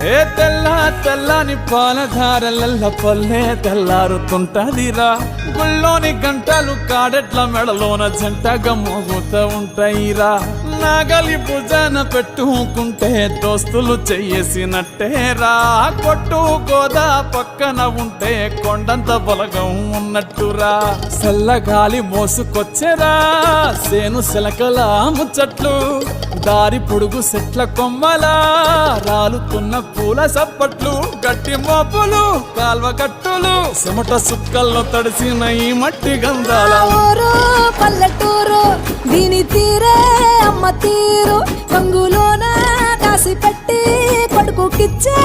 ఏ తెల్ల తెల్లని పాలధారలల్ల పల్లె తెల్లారుతుంటదిరా గుళ్ళోని గంటలు కాడెట్ల మెడలోన జంటగా మోగుతూ ఉంటాయిరా నాగలి భుజాన పెట్టుకుంటే దోస్తులు చెయ్యేసినట్టేరా కొట్టు గోదా పక్కన ఉంటే కొండంత బలగం ఉన్నట్టురా చల్లగాలి మోసుకొచ్చెరా సేను శిలకల ముచ్చట్లు దారి పొడుగు చెట్ల కొమ్మలా రాలుతున్న పూల సప్పట్లు గట్టి మోపులు కాల్వ కట్టులు చెమట సుక్కల్లో తడిసిన ఈ మట్టి గంధాల పల్లెటూరు దీని తీరే అమ్మ తీరు రంగులోన దాసి పెట్టి కొడుకుకిచ్చే